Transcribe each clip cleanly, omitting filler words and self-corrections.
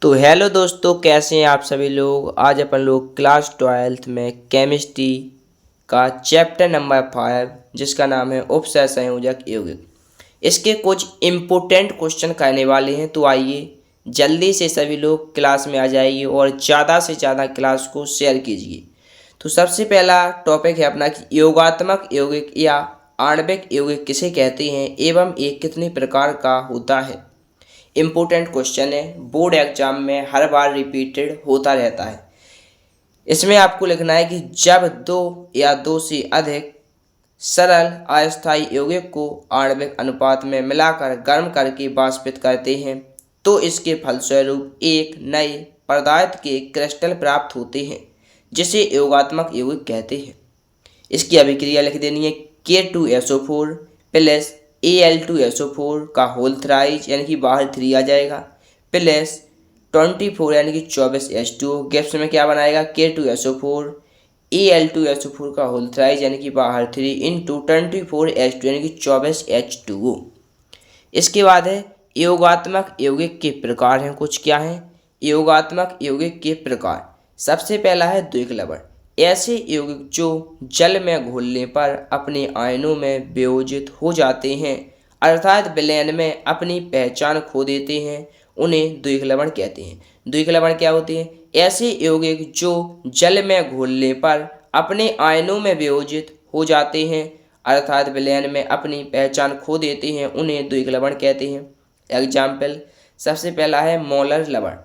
तो हेलो दोस्तों, कैसे हैं आप सभी लोग। आज अपन लोग क्लास 12th में केमिस्ट्री का चैप्टर नंबर 5 जिसका नाम है उपसय संयोजक यौगिक, इसके कुछ इम्पोर्टेंट क्वेश्चन करने वाले हैं। तो आइए जल्दी से सभी लोग क्लास में आ जाइए और ज़्यादा से ज़्यादा क्लास को शेयर कीजिए। तो सबसे पहला टॉपिक है अपना कि योगात्मक यौगिक या आणविक यौगिक किसे कहते हैं एवं ये कितने प्रकार का होता है। इम्पोर्टेंट क्वेश्चन है, बोर्ड एग्जाम में हर बार रिपीटेड होता रहता है। इसमें आपको लिखना है कि जब दो या दो से अधिक सरल अस्थायी यौगिक को आणविक अनुपात में मिलाकर गर्म करके वाष्पित करते हैं तो इसके फलस्वरूप एक नए पदार्थ के क्रिस्टल प्राप्त होते हैं जिसे योगात्मक यौगिक कहते हैं। इसकी अभिक्रिया लिख देनी है K2SO4 प्लस Al2SO4 का होल थ्राइज यानी कि बाहर 3 आ जाएगा प्लस 24 यानी कि 24H2O गैप्स में क्या बनाएगा K2SO4 Al2SO4 का होल थ्राइज यानी कि बाहर 3 इंटू 24H2 यानी कि 24H2O। इसके बाद है योगात्मक यौगिक के प्रकार हैं कुछ। क्या हैं योगात्मक यौगिक के प्रकार। सबसे पहला है द्विक्लवण, ऐसे यौगिक जो जल में घुलने पर अपने आयनों में वियोजित हो जाते हैं अर्थात विलयन में अपनी पहचान खो देते हैं, उन्हें द्विक्लवण कहते हैं। द्विक्लवण क्या होते हैं? ऐसे यौगिक जो जल में घुलने पर अपने आयनों में वियोजित हो जाते हैं अर्थात विलयन में अपनी पहचान खो देते हैं, उन्हें द्विक्लवण कहते हैं। एग्जाम्पल, सबसे पहला है मोलर लवण।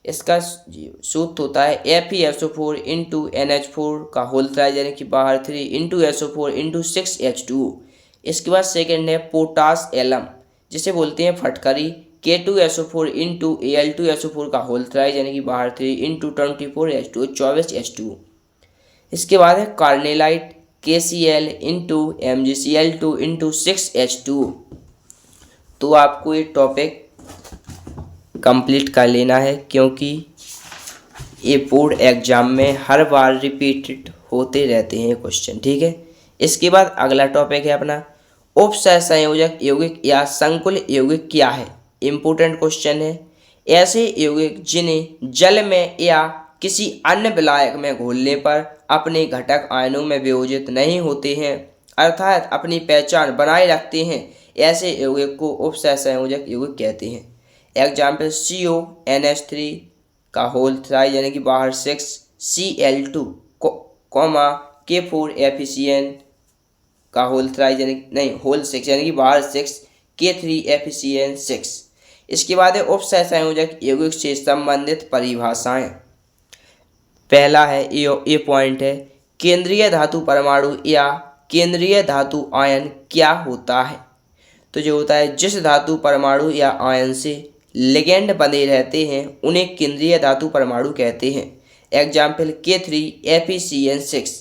इसका सूत्र होता है FeSO4 इंटू NH4 का होल थ्राइज यानी कि बाहर 3 इंटू SO4 इंटू 6H2O। इसके बाद सेकेंड है पोटास एलम जिसे बोलते हैं फटकरी, K2SO4 इंटू Al2SO4 का होल थ्राइज यानी कि बाहर 3 इंटू 24H2O 24H2O। इसके बाद है carnallite, KCl into MgCl2 into 6H2O। तो आपको ये टॉपिक कंप्लीट कर लेना है क्योंकि ये बोर्ड एग्जाम में हर बार रिपीटेड होते रहते हैं क्वेश्चन, ठीक है। इसके बाद अगला टॉपिक है अपना उपसहसंयोजक यौगिक या संकुल यौगिक क्या है। इम्पोर्टेंट क्वेश्चन है, ऐसे यौगिक जिन्हें जल में या किसी अन्य विलायक में घोलने पर अपने घटक आयनों में वियोजित नहीं होते हैं अर्थात अपनी पहचान बनाए रखते हैं, ऐसे यौगिक को उपसहसंयोजक यौगिक कहते हैं। एग्जाम्पल, CONH3 का होल थ्राइज यानी कि बाहर 6 Cl2 कॉमा K4FeCN का होल थ्राइज यानी नहीं होल 6 यानी कि बाहर 6 K3FeCN6। इसके बाद है उपसहसंयोजक यौगिक से संबंधित परिभाषाएं। पहला है ये पॉइंट है, केंद्रीय धातु परमाणु या केंद्रीय धातु आयन क्या होता है। तो जो होता है जिस धातु परमाणु या आयन से लिगेंड बने रहते हैं उन्हें केंद्रीय धातु परमाणु कहते हैं। Example, K3FeCN6।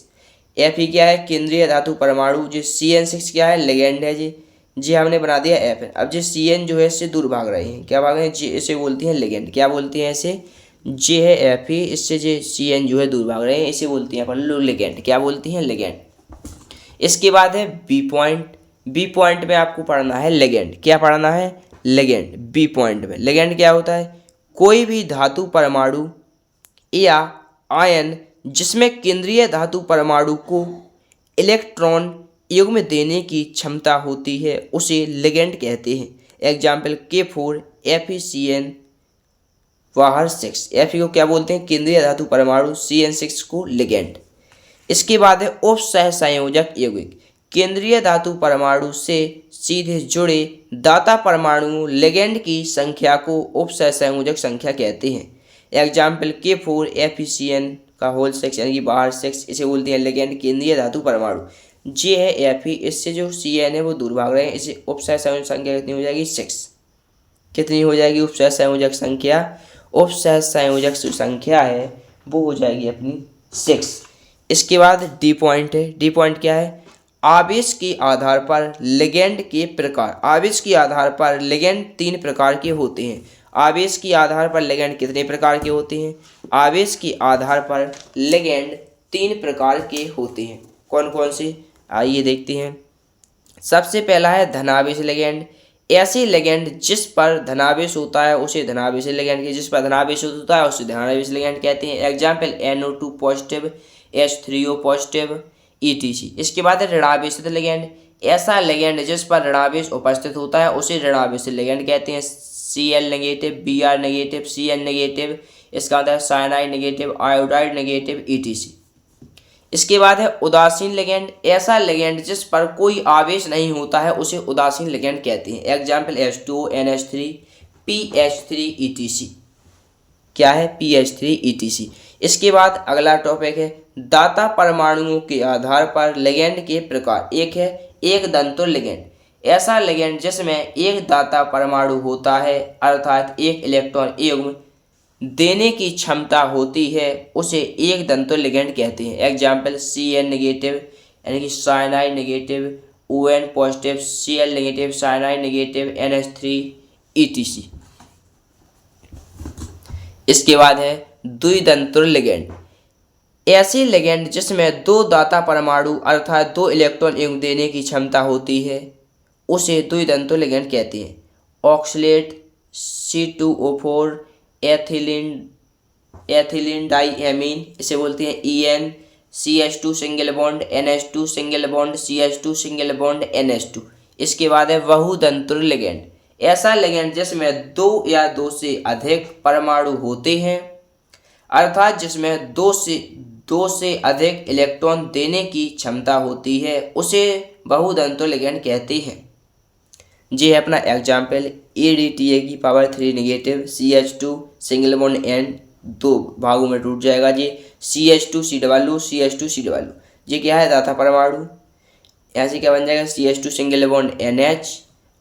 Fe क्या है? केंद्रीय धातु परमाणु। जो CN6 क्या है? लिगेंड है जी हमने बना दिया F। अब जो CN जो है इससे दूर भाग रहे हैं, क्या भाग रहे हैं जी, इसे बोलते हैं लिगेंड। क्या बोलते हैं इसे? जे है Fe, इससे जो CN जो है दूर भाग रहे हैं, इसे बोलते हैं अपन लोग लिगेंड। क्या बोलते हैं? लिगेंड। इसके बाद है बी पॉइंट। बी पॉइंट में आपको पढ़ना है लिगेंड। क्या पढ़ना है? लिगेंड। बी पॉइंट में लिगेंड क्या होता है? कोई भी धातु परमाणु या आयन जिसमें केंद्रीय धातु परमाणु को इलेक्ट्रॉन युग्म देने की क्षमता होती है उसे लिगेंड कहते हैं। एग्जाम्पल, K4FeCN बाहर 6। Fe को क्या बोलते हैं? केंद्रीय धातु परमाणु, CN6 को लिगेंड। इसके बाद है उपसहसंयोजक यौगिक। केंद्रीय धातु परमाणु से सीधे जुड़े दाता परमाणु लिगेंड की संख्या को उपसहसंयोजक संख्या कहते हैं। एग्जाम्पल, K4FeCN का होल 6 यानी कि बाहर 6, इसे बोलते हैं लिगेंड। केंद्रीय धातु परमाणु जे है Fe, इससे जो CN है वो दूर भाग रहे हैं, इसे उपसहसंयोजक संख्या कितनी हो जाएगी? 6। कितनी हो जाएगी उपसहसंयोजक संख्या? उपसहसंयोजक संख्या है वो हो जाएगी अपनी 6। इसके बाद डी पॉइंट है। डी पॉइंट क्या है? आवेश के आधार पर लिगेंड के प्रकार। आवेश के आधार पर लिगेंड 3 प्रकार के होते हैं। आवेश के आधार पर लिगेंड कितने प्रकार के होते हैं? आवेश के आधार पर लिगेंड 3 प्रकार के होते हैं। कौन कौन से? आइए देखते हैं। सबसे पहला है धनावेश लिगेंड। ऐसी लिगेंड जिस पर धनावेश होता है उसे धनावेशी लिगेंड के, जिस पर धनावेश होता है उसे धनावेशी लिगेंड कहते हैं। Example NO2 positive, H3O positive, ETC। इसके बाद है ऋणावेशित लिगेंड। ऐसा लिगेंड जिस पर ऋणावेश उपस्थित होता है उसे ऋणावेशित लिगेंड कहते हैं। Cl negative, Br negative, Cn negative, इसका मतलब है cyanide negative, iodide negative, ETC। इसके बाद है उदासीन लिगेंड। ऐसा लिगेंड जिस पर कोई आवेश नहीं होता है उसे उदासीन लिगेंड कहते हैं। Example H2O, NH3, PH3, ETC। क्या है? PH3, ETC। इसके बाद अगला टॉपिक है दाता परमाणुओं के आधार पर लिगेंड के प्रकार। एक है एक दंतुल लिगेंड। ऐसा लिगेंड जिसमें एक दाता परमाणु होता है अर्थात एक इलेक्ट्रॉन युग्म देने की क्षमता होती है उसे एक दंतुल लिगेंड कहते हैं। एग्जाम्पल Cn नेगेटिव यानी कि cyanide negative, On positive, Cl negative, cyanide negative, NH3, ETC। इसके बाद है द्विदंतुल लिगेंड। ऐसी लिगेंड जिसमें दो दाता परमाणु अर्थात दो इलेक्ट्रॉन युग्म देने की क्षमता होती है उसे द्विदंतुल लिगेंड कहते हैं। ऑक्सलेट, C2O4, एथिलीन डाइएमीन, इसे बोलते हैं EN, CH2 single bond, NH2 single bond, CH2 single bond, NH2। इसके बाद है बहुदंतुल लिगेंड। ऐसा लिगेंड जिसमें दो या दो से अधिक परमाणु होते हैं अर्थात जिसमें दो से अधिक इलेक्ट्रॉन देने की क्षमता होती है उसे बहुदंतुल लिगेंड कहते हैं। ये है अपना एग्जाम्पल ADTA की power 3 negative, CH2 single bond N दो भागों में टूट जाएगा। ये CH2CW, CH2CW। ये क्या है? दाता परमाणु। ऐसे क्या बन जाएगा? CH2 सिंगल बॉन्ड NH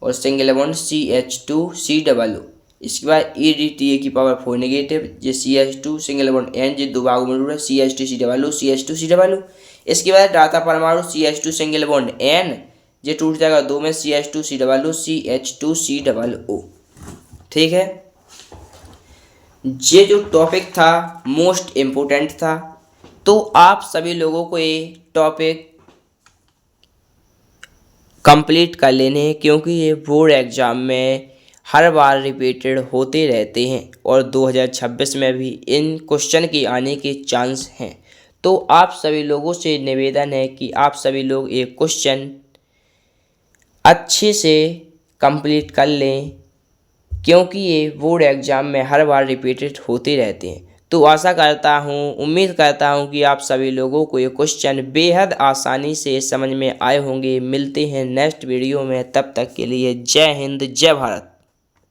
और सिंगल बॉन्ड CH2CW। इसके बाद ADTA की पावर 4 नेगेटिव, ये CH2 सिंगल बॉन्ड N, ये दो भागों में टूट रहा है, CH2CW, CH2CW। इसके बाद दाता परमाणु CH2 सिंगल बॉन्ड N, ये टूट जाएगा दो में, CH2CW, CH2COO। ठीक है, ये जो टॉपिक था मोस्ट इम्पोर्टेंट था, तो आप सभी लोगों को ये टॉपिक कंप्लीट कर लेने हैं क्योंकि ये बोर्ड एग्ज़ाम में हर बार रिपीटेड होते रहते हैं और 2026 में भी इन क्वेश्चन के आने के चांस हैं। तो आप सभी लोगों से निवेदन है कि आप सभी लोग ये क्वेश्चन अच्छे से कंप्लीट कर लें क्योंकि ये बोर्ड एग्ज़ाम में हर बार रिपीटेड होते रहते हैं। तो आशा करता हूँ, उम्मीद करता हूँ कि आप सभी लोगों को ये क्वेश्चन बेहद आसानी से समझ में आए होंगे। मिलते हैं नेक्स्ट वीडियो में, तब तक के लिए जय हिंद, जय भारत।